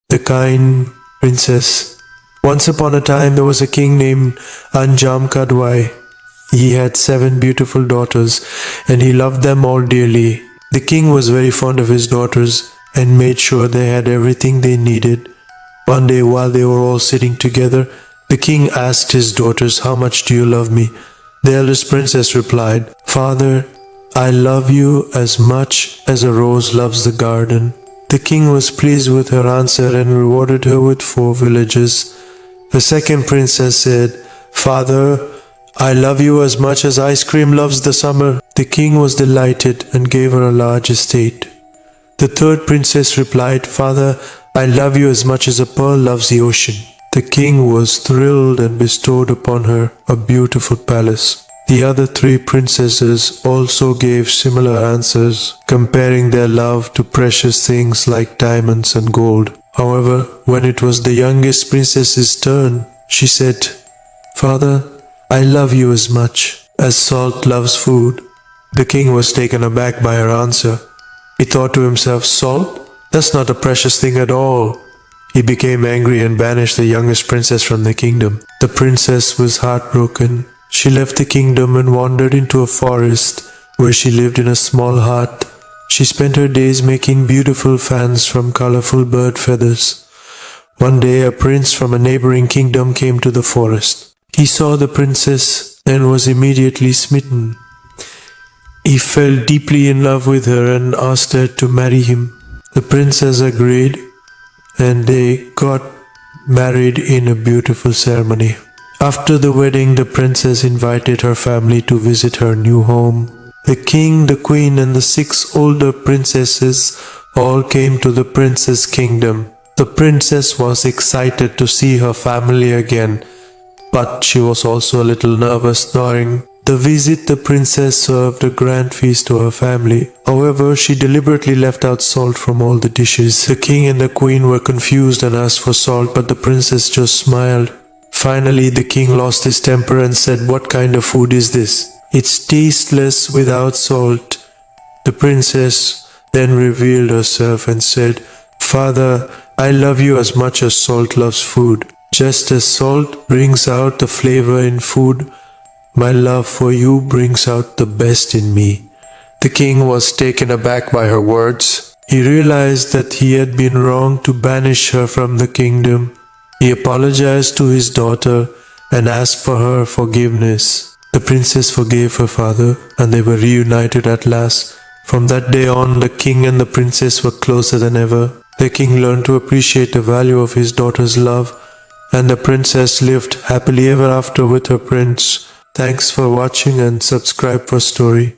The Kind Princess. Once upon a time there was a king named Anjam Kadwai. He had 7 beautiful daughters and he loved them all dearly. The king was very fond of his daughters and made sure they had everything they needed. One day while they were all sitting together, the king asked his daughters, "How much do you love me?" The eldest princess replied, "Father, I love you as much as a rose loves the garden." The king was pleased with her answer and rewarded her with 4 villages. The second princess said, "Father, I love you as much as ice cream loves the summer." The king was delighted and gave her a large estate. The third princess replied, "Father, I love you as much as a pearl loves the ocean." The king was thrilled and bestowed upon her a beautiful palace. The other 3 princesses also gave similar answers, comparing their love to precious things like diamonds and gold. However, when it was the youngest princess's turn, she said, "Father, I love you as much as salt loves food." The king was taken aback by her answer. He thought to himself, "Salt? That's not a precious thing at all." He became angry and banished the youngest princess from the kingdom. The princess was heartbroken. She left the kingdom and wandered into a forest where she lived in a small hut. She spent her days making beautiful fans from colorful bird feathers. One day a prince from a neighboring kingdom came to the forest. He saw the princess and was immediately smitten. He fell deeply in love with her and asked her to marry him. The princess agreed and they got married in a beautiful ceremony. After the wedding, the princess invited her family to visit her new home. The king, the queen, and the 6 older princesses all came to the prince's kingdom. The princess was excited to see her family again, but she was also a little nervous. During the visit, the princess served a grand feast to her family. However, she deliberately left out salt from all the dishes. The king and the queen were confused and asked for salt, but the princess just smiled. Finally, the king lost his temper and said, "What kind of food is this? It's tasteless without salt." The princess then revealed herself and said, "Father, I love you as much as salt loves food. Just as salt brings out the flavor in food, my love for you brings out the best in me." The king was taken aback by her words. He realized that he had been wrong to banish her from the kingdom. He apologized to his daughter and asked for her forgiveness. The princess forgave her father and they were reunited at last. From that day on, the king and the princess were closer than ever. The king learned to appreciate the value of his daughter's love, and the princess lived happily ever after with her prince. Thanks for watching and subscribe for story.